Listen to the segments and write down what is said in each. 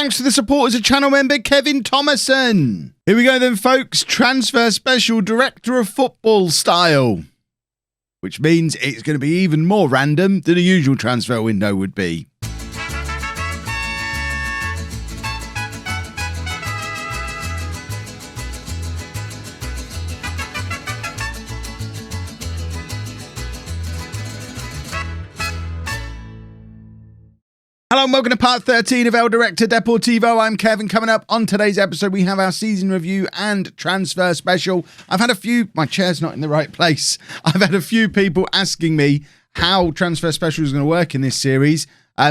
thanks to the supporters of channel member Kevin Thomason. Here we go then, folks. Transfer special director of football style. Which means it's going to be even more random than a usual transfer window would be. Hello and welcome to part 13 of El Director Deportivo. I'm Kevin. Coming up on today's episode, we have our season review and transfer special. My chair's not in the right place. I've had a few people asking me how transfer special is going to work in this series.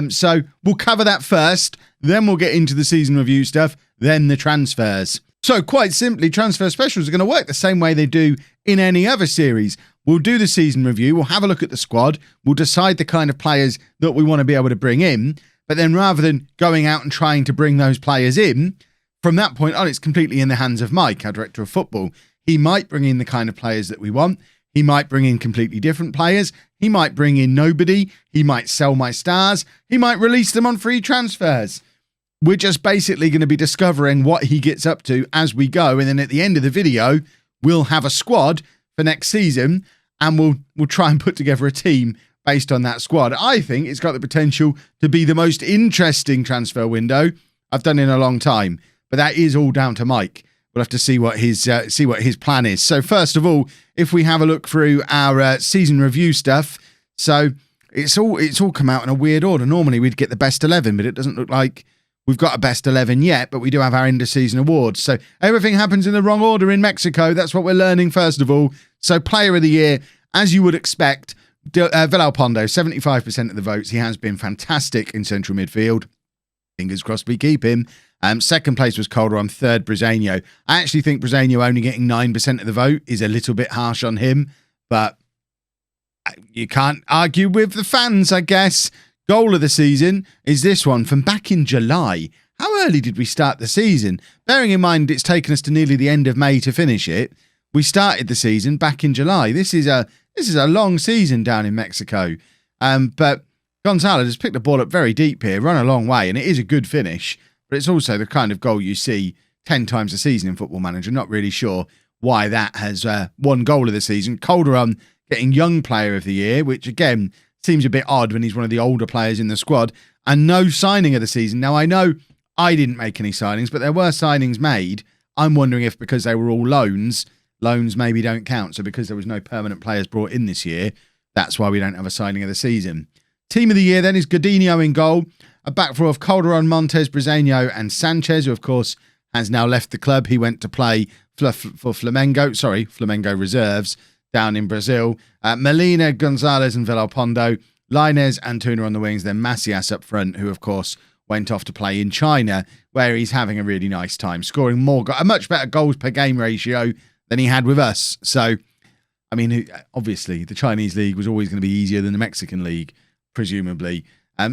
So we'll cover that first, then we'll get into the season review stuff, then the transfers. So quite simply, transfer specials are going to work the same way they do in any other series. We'll do the season review, we'll have a look at the squad, we'll decide the kind of players that we want to be able to bring in. But then rather than going out and trying to bring those players in, from that point on, it's completely in the hands of Mike, our director of football. He might bring in the kind of players that we want. He might bring in completely different players. He might bring in nobody. He might sell my stars. He might release them on free transfers. We're just basically going to be discovering what he gets up to as we go. And then at the end of the video, we'll have a squad for next season and we'll try and put together a team based on that squad. I think it's got the potential to be the most interesting transfer window I've done in a long time. But that is all down to Mike. We'll have to see what his plan is. So first of all, if we have a look through our season review stuff, so it's all come out in a weird order. Normally we'd get the best 11, but it doesn't look like we've got a best 11 yet. But we do have our end of season awards. So everything happens in the wrong order in Mexico. That's what we're learning first of all. So Player of the Year, as you would expect. Villalpando, 75% of the votes. He has been fantastic in central midfield. Fingers crossed we keep him. Second place was Calderon. Third, Brezeño. I actually think Brezeño only getting 9% of the vote is a little bit harsh on him, but you can't argue with the fans, I guess. Goal of the season is this one from back in July. How early did we start the season? Bearing in mind it's taken us to nearly the end of May to finish it. We started the season back in July. This is a long season down in Mexico. But Gonzalez has picked the ball up very deep here, run a long way, and it is a good finish. But it's also the kind of goal you see 10 times a season in Football Manager. Not really sure why that has won goal of the season. Calderon getting Young Player of the Year, which again seems a bit odd when he's one of the older players in the squad. And no signing of the season. Now, I know I didn't make any signings, but there were signings made. I'm wondering if because they were all loans maybe don't count. So because there was no permanent players brought in this year, that's why we don't have a signing of the season. Team of the year then is Godinho in goal. A back four of Calderon, Montes, Brezeño and Sanchez, who of course has now left the club. He went to play for Flamengo reserves down in Brazil. Molina, Gonzalez and Villalpando. Lainez, Antuna on the wings. Then Macias up front, who of course went off to play in China, where he's having a really nice time, scoring a much better goals per game ratio than he had with us. So, I mean, obviously, the Chinese league was always going to be easier than the Mexican league, presumably.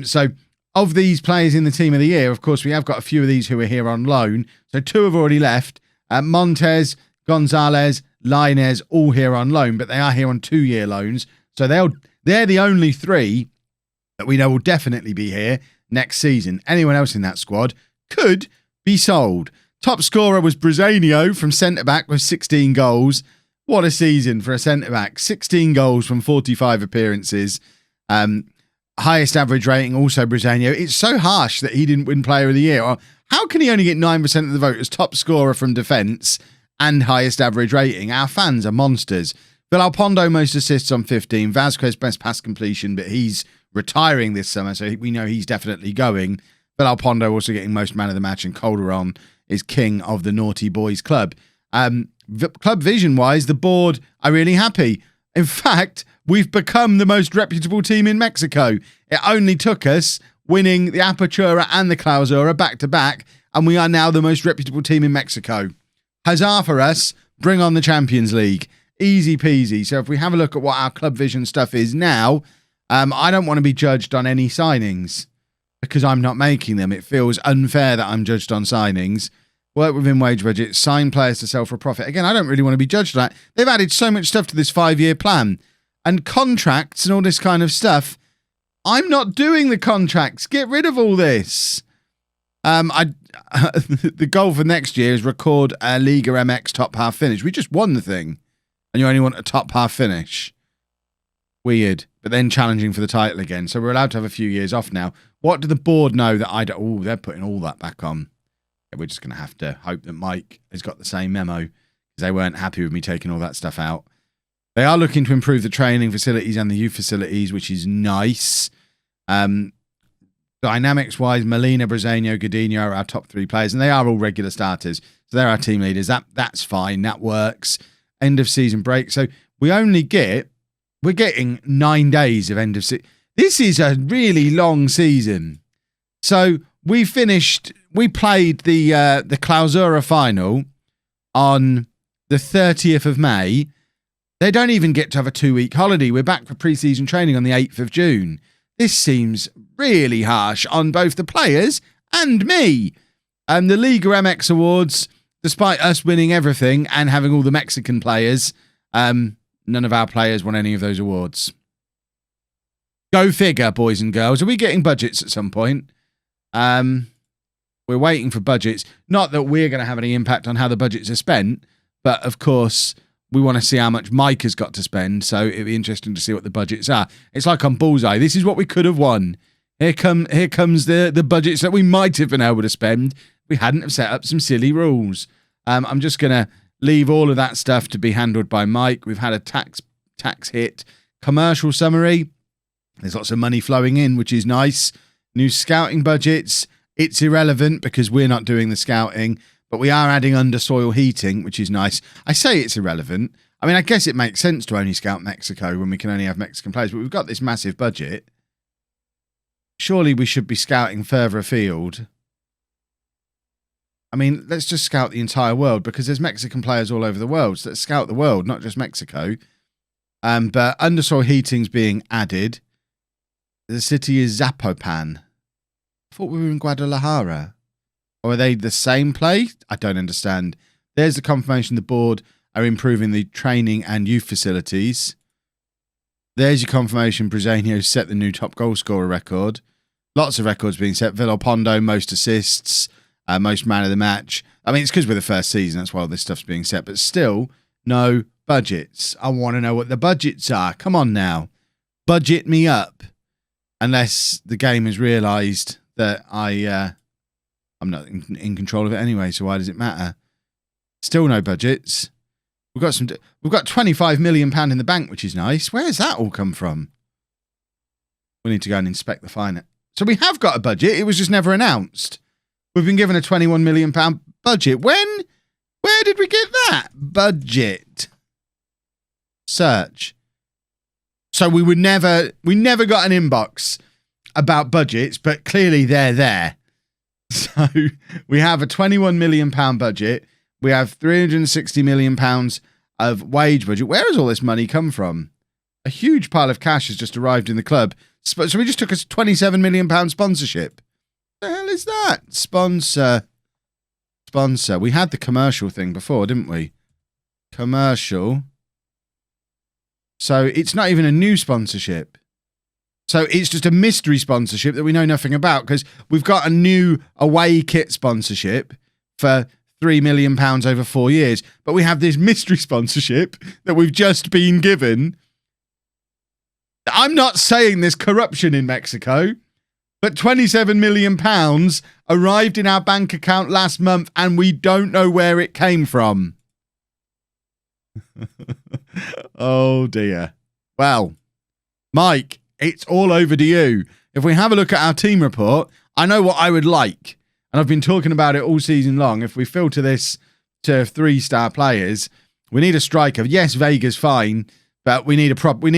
So, of these players in the team of the year, of course, we have got a few of these who are here on loan. So, 2 have already left. Montes, Gonzalez, Lainez, all here on loan, but they are here on 2-year loans. So, they're the only 3 that we know will definitely be here next season. Anyone else in that squad could be sold. Top scorer was Brezeño from centre-back with 16 goals. What a season for a centre-back. 16 goals from 45 appearances. Highest average rating, also Brezeño. It's so harsh that he didn't win Player of the Year. How can he only get 9% of the vote as top scorer from defence and highest average rating? Our fans are monsters. Villalpando, most assists on 15. Vasquez, best pass completion, but he's retiring this summer, so we know he's definitely going. Villalpando also getting most man of the match, and Calderon is king of the Naughty Boys Club. Club vision-wise, the board are really happy. In fact, we've become the most reputable team in Mexico. It only took us winning the Apertura and the Clausura back-to-back, and we are now the most reputable team in Mexico. Huzzah for us. Bring on the Champions League. Easy peasy. So if we have a look at what our club vision stuff is now, I don't want to be judged on any signings because I'm not making them. It feels unfair that I'm judged on signings. Work within wage budget, sign players to sell for a profit. Again, I don't really want to be judged on that. They've added so much stuff to this 5-year plan and contracts and all this kind of stuff. I'm not doing the contracts. Get rid of all this. The goal for next year is record a Liga MX top half finish. We just won the thing, and you only want a top half finish. Weird, but then challenging for the title again. So we're allowed to have a few years off now. What do the board know that I don't? Oh, they're putting all that back on. Yeah, we're just going to have to hope that Mike has got the same memo, because they weren't happy with me taking all that stuff out. They are looking to improve the training facilities and the youth facilities, which is nice. Dynamics-wise, Molina, Brezeño, Godinho are our top 3 players, and they are all regular starters. So they're our team leaders. That's fine. That works. End of season break. So we're getting 9 days of end of season. This is a really long season. So we played the Clausura final on the 30th of May. They don't even get to have a 2-week holiday. We're back for pre-season training on the 8th of June. This seems really harsh on both the players and me. The Liga MX Awards, despite us winning everything and having all the Mexican players, none of our players won any of those awards. Go figure, boys and girls. Are we getting budgets at some point? We're waiting for budgets. Not that we're going to have any impact on how the budgets are spent, but of course, we want to see how much Mike has got to spend, so it'd be interesting to see what the budgets are. It's like on Bullseye. This is what we could have won. Here comes the budgets that we might have been able to spend. We hadn't have set up some silly rules. I'm just going to leave all of that stuff to be handled by Mike. We've had a tax hit. Commercial summary. There's lots of money flowing in, which is nice. New scouting budgets. It's irrelevant because we're not doing the scouting. But we are adding undersoil heating, which is nice. I say it's irrelevant. I mean, I guess it makes sense to only scout Mexico when we can only have Mexican players, but we've got this massive budget. Surely we should be scouting further afield. I mean, let's just scout the entire world, because there's Mexican players all over the world. So let's scout the world, not just Mexico. But undersoil heating's being added. The city is Zapopan. I thought we were in Guadalajara. Or are they the same place? I don't understand. There's the confirmation the board are improving the training and youth facilities. There's your confirmation Brezeño set the new top goal scorer record. Lots of records being set. Villalpando, most assists, most man of the match. I mean, it's because we're the first season. That's why all this stuff's being set. But still, no budgets. I want to know what the budgets are. Come on now. Budget me up. Unless the game has realised that I'm not in control of it anyway, so why does it matter? Still no budgets. We've got £25 million in the bank, which is nice. Where has that all come from? We need to go and inspect the finance. So we have got a budget. It was just never announced. We've been given a £21 million budget. When? Where did we get that? Budget. Search. So we never got an inbox about budgets, but clearly they're there. So we have a £21 million budget. We have £360 million of wage budget. Where has all this money come from? A huge pile of cash has just arrived in the club. So we just took a £27 million sponsorship. The hell is that? Sponsor. We had the commercial thing before, didn't we? Commercial. So it's not even a new sponsorship. So it's just a mystery sponsorship that we know nothing about, because we've got a new away kit sponsorship for £3 million over 4 years. But we have this mystery sponsorship that we've just been given. I'm not saying there's corruption in Mexico, but £27 million arrived in our bank account last month and we don't know where it came from. Oh dear. Well, Mike, it's all over to you. If we have a look at our team report, I know what I would like. And I've been talking about it all season long. If we filter this to 3-star players, we need a striker. Yes, Vega's fine, but we need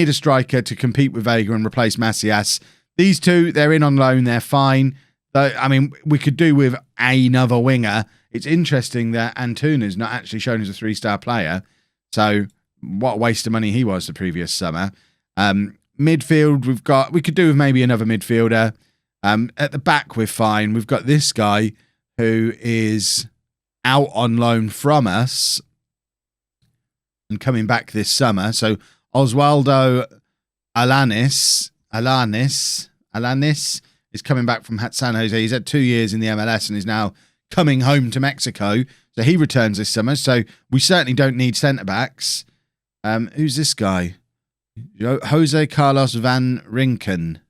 a striker to compete with Vega and replace Macias. These two, they're in on loan. They're fine. I mean, we could do with another winger. It's interesting that Antuna's not actually shown as a 3-star player. So what a waste of money he was the previous summer. Midfield, we could do with maybe another midfielder. At the back, we're fine. We've got this guy who is out on loan from us and coming back this summer. So Oswaldo Alanis, is coming back from San Jose. He's had 2 years in the MLS and is now coming home to Mexico. So he returns this summer. So we certainly don't need centre-backs. Who's this guy? Jose Carlos Van Rinken.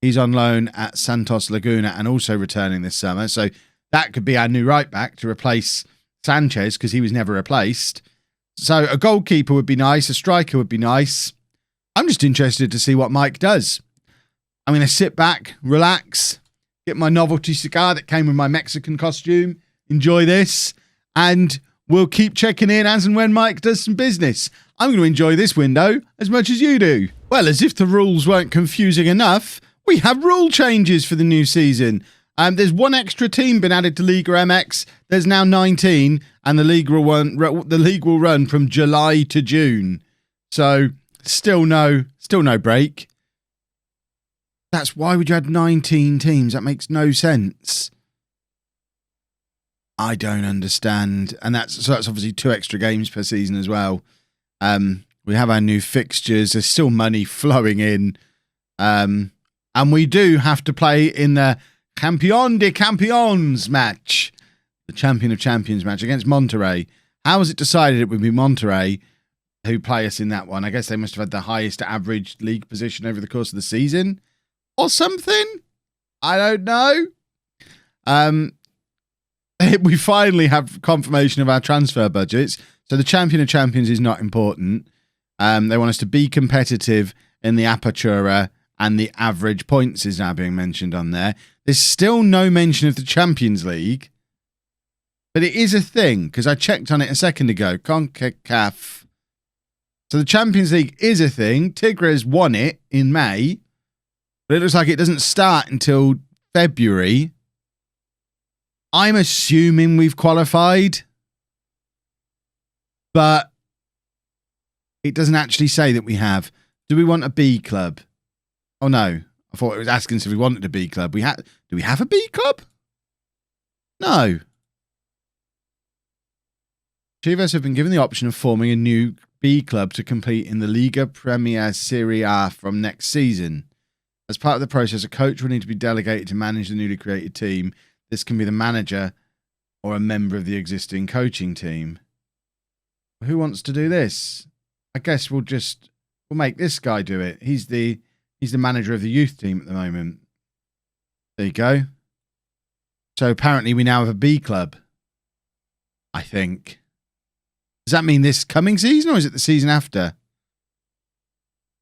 He's on loan at Santos Laguna and also returning this summer. So that could be our new right-back to replace Sanchez because he was never replaced. So a goalkeeper would be nice. A striker would be nice. I'm just interested to see what Mike does. I'm going to sit back, relax, get my novelty cigar that came with my Mexican costume, enjoy this, and we'll keep checking in as and when Mike does some business. I'm going to enjoy this window as much as you do. Well, as if the rules weren't confusing enough, we have rule changes for the new season. There's one extra team been added to Liga MX. There's now 19, and the league will run from July to June. So still no break. That's why would you add 19 teams? That makes no sense. I don't understand. And that's obviously 2 extra games per season as well. We have our new fixtures. There's still money flowing in. And we do have to play in the Campeón de Campeones match. The Champion of Champions match against Monterrey. How was it decided it would be Monterrey who play us in that one? I guess they must have had the highest average league position over the course of the season. Or something? I don't know. We finally have confirmation of our transfer budgets. So the Champion of Champions is not important. They want us to be competitive in the Apertura, and the average points is now being mentioned on there. There's still no mention of the Champions League. But it is a thing, because I checked on it a second ago. CONCACAF. So the Champions League is a thing. Tigres won it in May. But it looks like it doesn't start until February. I'm assuming we've qualified. But it doesn't actually say that we have. Do we want a B club? Oh, no. I thought it was asking us if we wanted a B club. Do we have a B club? No. Chivas have been given the option of forming a new B club to compete in the Liga Premier Serie A from next season. As part of the process, a coach will need to be delegated to manage the newly created team. This can be the manager or a member of the existing coaching team. Who wants to do this? I guess we'll make this guy do it. He's the manager of the youth team at the moment. There you go. So apparently we now have a B club. I think. Does that mean this coming season or is it the season after?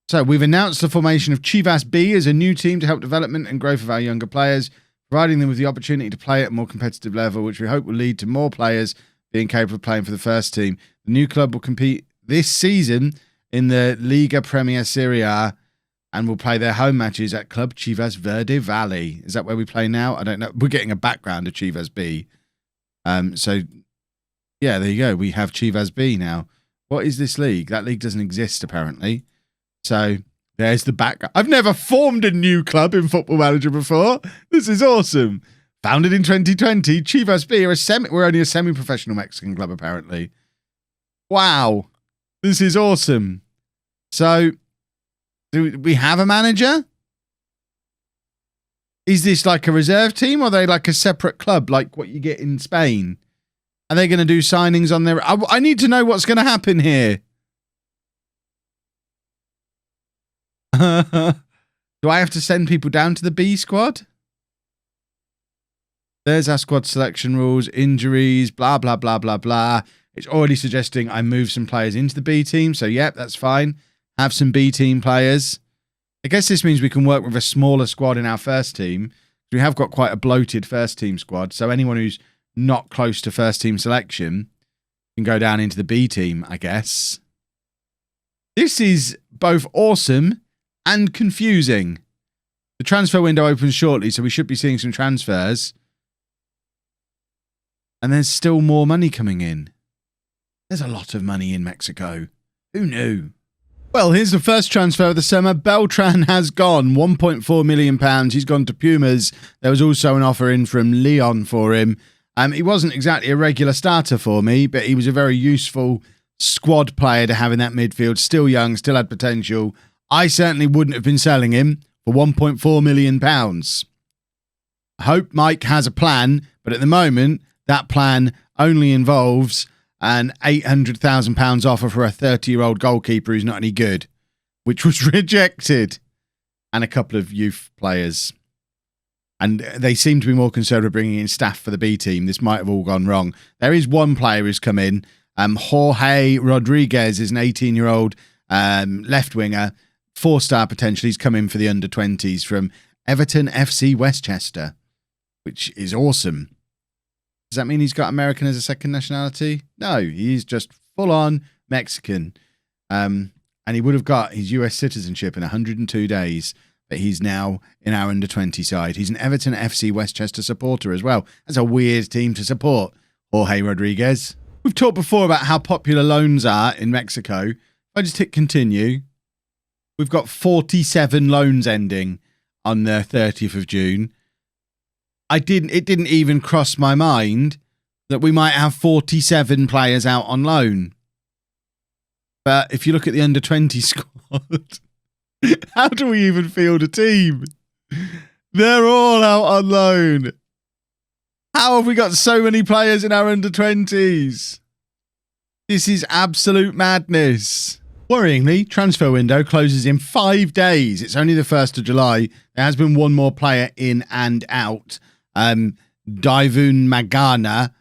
So we've announced the formation of Chivas B as a new team to help development and growth of our younger players, providing them with the opportunity to play at a more competitive level, which we hope will lead to more players being capable of playing for the first team. The new club will compete this season in the Liga Premier Serie A and will play their home matches at Club Chivas Verde Valley. Is that where we play now? I don't know. We're getting a background of Chivas B. So, yeah, there you go. We have Chivas B now. What is this league? That league doesn't exist, apparently. So there's the background. I've never formed a new club in Football Manager before. This is awesome. Founded in 2020, Chivas B we're only a semi-professional Mexican club, apparently. Wow. This is awesome. So, do we have a manager? Is this like a reserve team or are they like a separate club like what you get in Spain? Are they going to do signings on their... I need to know what's going to happen here. Do I have to send people down to the B squad? There's our squad selection rules, injuries, blah, blah, blah, blah, blah. It's already suggesting I move some players into the B team. So, yep, that's fine. Have some B team players. I guess this means we can work with a smaller squad in our first team. We have got quite a bloated first team squad. So anyone who's not close to first team selection can go down into the B team, I guess. This is both awesome and confusing. The transfer window opens shortly, so we should be seeing some transfers. And there's still more money coming in. There's a lot of money in Mexico. Who knew? Well, here's the first transfer of the summer. Beltran has gone. £1.4 million. He's gone to Pumas. There was also an offer in from Leon for him. He wasn't exactly a regular starter for me, but he was a very useful squad player to have in that midfield. Still young, still had potential. I certainly wouldn't have been selling him for £1.4 million. I hope Mike has a plan, but at the moment, that plan only involves an £800,000 offer for a 30-year-old goalkeeper who's not any good, which was rejected, and a couple of youth players. And they seem to be more concerned with bringing in staff for the B team. This might have all gone wrong. There is one player who's come in. Jorge Rodriguez is an 18-year-old left winger, 4-star potential. He's come in for the under-20s from Everton FC Westchester, which is awesome. Does that mean he's got American as a second nationality? No, he's just full-on Mexican. And he would have got his US citizenship in 102 days, but he's now in our under-20 side. He's an Everton FC Westchester supporter as well. That's a weird team to support, Jorge Rodriguez. We've talked before about how popular loans are in Mexico. If I just hit continue, we've got 47 loans ending on the 30th of June. It didn't even cross my mind that we might have 47 players out on loan. But if you look at the under-20 squad, how do we even field a team? They're all out on loan. How have we got so many players in our under-20s? This is absolute madness. Worryingly, transfer window closes in 5 days. It's only the 1st of July. There has been one more player in and out. Divun Magana,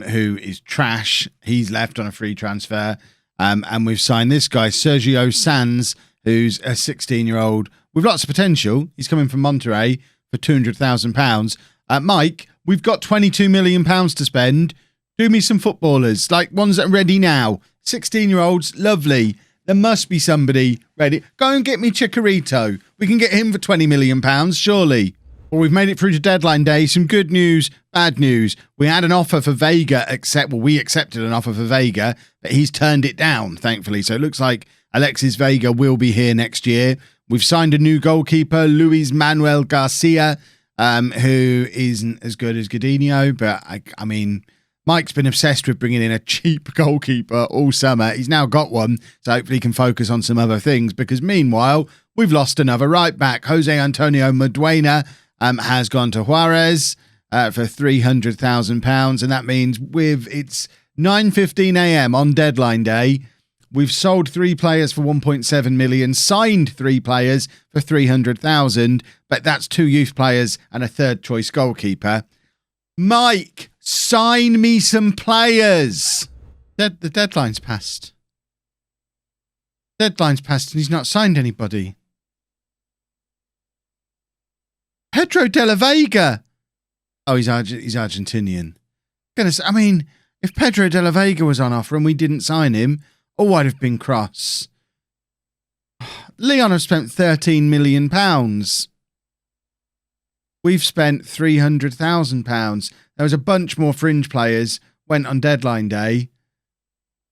who is trash. He's left on a free transfer. And we've signed this guy, Sergio Sanz, who's a 16-year-old with lots of potential. He's coming from Monterrey for £200,000. Mike, we've got £22 million to spend. Do me some footballers, like ones that are ready now. 16-year-olds, lovely. There must be somebody ready. Go and get me Chicharito. We can get him for £20 million, surely. Well, we've made it through to deadline day. Some good news, bad news. We had an offer for Vega, we accepted an offer for Vega, but he's turned it down, thankfully. So it looks like Alexis Vega will be here next year. We've signed a new goalkeeper, Luis Manuel Garcia, who isn't as good as Godinho, but I mean, Mike's been obsessed with bringing in a cheap goalkeeper all summer. He's now got one, so hopefully he can focus on some other things, because meanwhile, we've lost another right back. Jose Antonio Maduena has gone to Juarez for £300,000, and that means it's 9:15 a.m. on deadline day. We've sold 3 players for 1.7 million, signed 3 players for 300,000, but that's 2 youth players and a third choice goalkeeper. Mike, sign me some players. The deadline's passed. Deadline's passed and he's not signed anybody. Pedro de la Vega. Oh, he's Argentinian. Goodness, I mean, if Pedro de la Vega was on offer and we didn't sign him, I'd have been cross. Leon have spent £13 million. We've spent £300,000. There was a bunch more fringe players went on deadline day.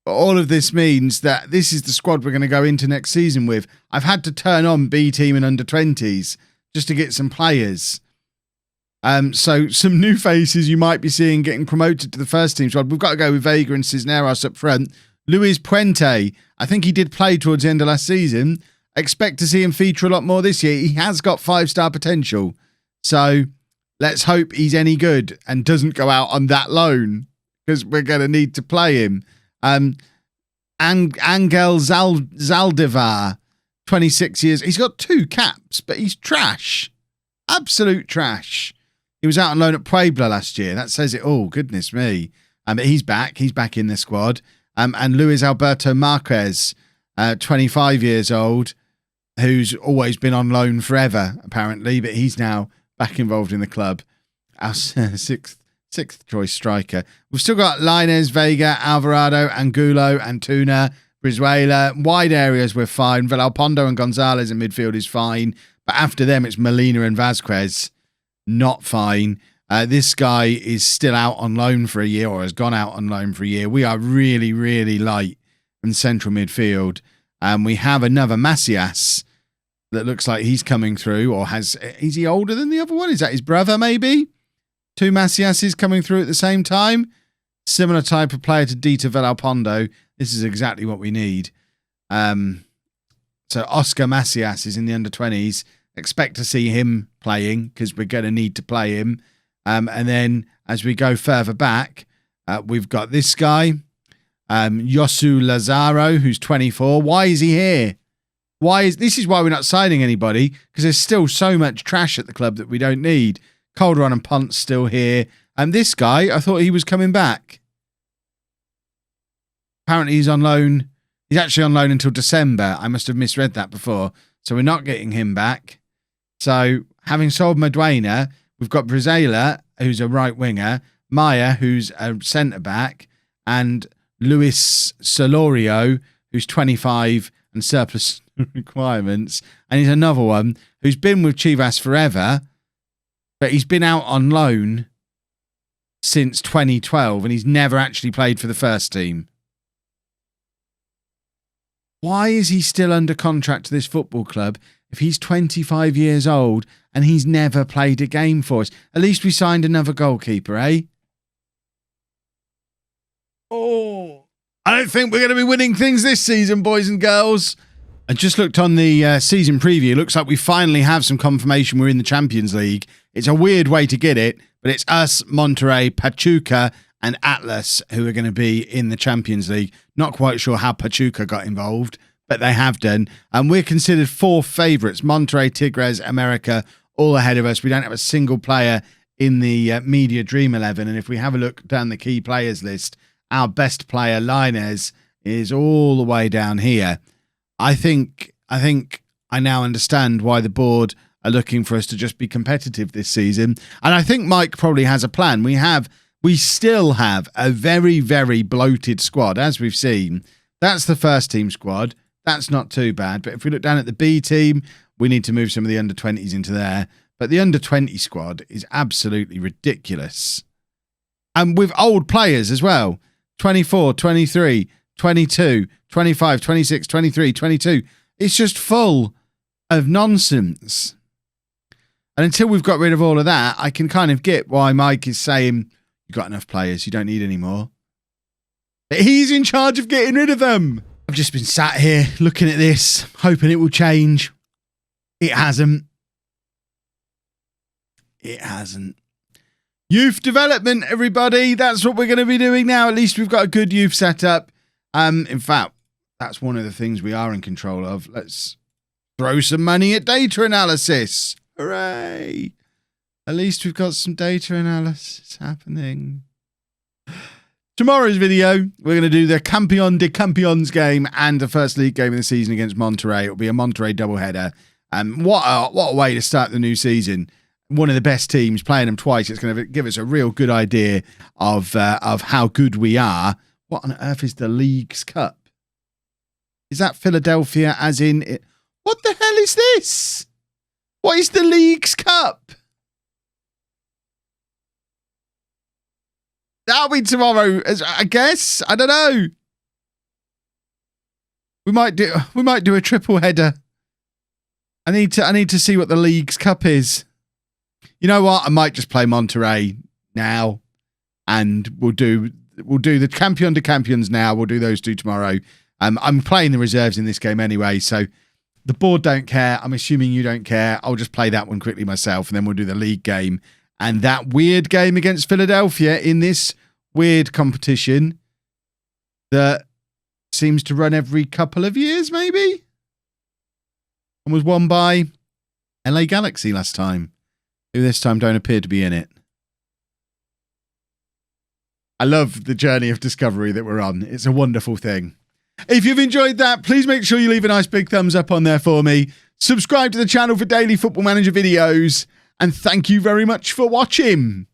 But all of this means that this is the squad we're going to go into next season with. I've had to turn on B team and under 20s just to get some players. So some new faces you might be seeing getting promoted to the first team squad. We've got to go with Vega and Cisneros up front. Luis Puente, I think he did play towards the end of last season. I expect to see him feature a lot more this year. He has got 5-star potential. So let's hope he's any good and doesn't go out on that loan, because we're going to need to play him. Angel Zaldivar, 26 years. He's got 2 caps, but he's trash. Absolute trash. He was out on loan at Puebla last year. That says it all. Goodness me. But he's back. He's back in the squad. And Luis Alberto Marquez, 25 years old, who's always been on loan forever, apparently, but he's now back involved in the club. Our sixth choice striker. We've still got Lainez, Vega, Alvarado, Angulo, Antuna, Brizuela. Wide areas we're fine. Villalpando and Gonzalez in midfield is fine. But after them, it's Molina and Vazquez. Not fine. This guy is still out on loan for a year, or has gone out on loan for a year. We are really, really light in central midfield. We have another Macias that looks like he's coming through, or is he older than the other one? Is that his brother, maybe? 2 Maciases coming through at the same time. Similar type of player to Dita Villalpando. This is exactly what we need. So Oscar Macias is in the under-20s. expect to see him playing because we're going to need to play him. And then as we go further back, we've got this guy, Yosu Lazaro, who's 24. Why is he here? This is why we're not signing anybody, because there's still so much trash at the club that we don't need. Calderon and Pont's still here. And this guy, I thought he was coming back. Apparently he's on loan. He's actually on loan until December. I must have misread that before. So we're not getting him back. So having sold Maduena, we've got Brazela, who's a right winger, Maya, who's a centre-back, and Luis Solorio, who's 25 and surplus requirements. And he's another one who's been with Chivas forever, but he's been out on loan since 2012 and he's never actually played for the first team. Why is he still under contract to this football club if he's 25 years old and he's never played a game for us? At least we signed another goalkeeper, eh? Oh, I don't think we're going to be winning things this season, boys and girls. I just looked on the season preview. It looks like we finally have some confirmation we're in the Champions League. It's a weird way to get it, but it's us, Monterrey, Pachuca, and Atlas who are going to be in the Champions League. Not quite sure how Pachuca got involved, but they have done. And we're considered fourth favourites. Monterrey, Tigres, America, all ahead of us. We don't have a single player in the Media Dream 11. And if we have a look down the key players list, our best player, Lainez, is all the way down here. I think I now understand why the board are looking for us to just be competitive this season. And I think Mike probably has a plan. We still have a very, very bloated squad, as we've seen. That's the first team squad. That's not too bad. But if we look down at the B team, we need to move some of the under-20s into there. But the under-20 squad is absolutely ridiculous. And with old players as well. 24, 23, 22, 25, 26, 23, 22. It's just full of nonsense. And until we've got rid of all of that, I can kind of get why Mike is saying, you've got enough players, you don't need any more. But he's in charge of getting rid of them. I've just been sat here looking at this, hoping it will change. It hasn't. It hasn't. Youth development, everybody. That's what we're going to be doing now. At least we've got a good youth setup. In fact, that's one of the things we are in control of. Let's throw some money at data analysis. Hooray. At least we've got some data analysis happening. Tomorrow's video, we're going to do the Campeón de Campeones game and the first league game of the season against Monterrey. It'll be a Monterrey doubleheader. What a way to start the new season. One of the best teams, playing them twice. It's going to give us a real good idea of how good we are. What on earth is the League's Cup? Is that Philadelphia as in it? What the hell is this? What is the League's Cup? That'll be tomorrow, I guess. I don't know. We might do a triple header. I need to see what the League's Cup is. You know what? I might just play Monterrey now, and we'll do the Campeón de Campeones now. We'll do those two tomorrow. I'm playing the reserves in this game anyway, so the board don't care. I'm assuming you don't care. I'll just play that one quickly myself, and then we'll do the league game and that weird game against Philadelphia in this weird competition that seems to run every couple of years, maybe, and was won by LA Galaxy last time, who this time don't appear to be in it. I love the journey of discovery that we're on. It's a wonderful thing. If you've enjoyed that, please make sure you leave a nice big thumbs up on there for me. Subscribe to the channel for daily Football Manager videos. And thank you very much for watching.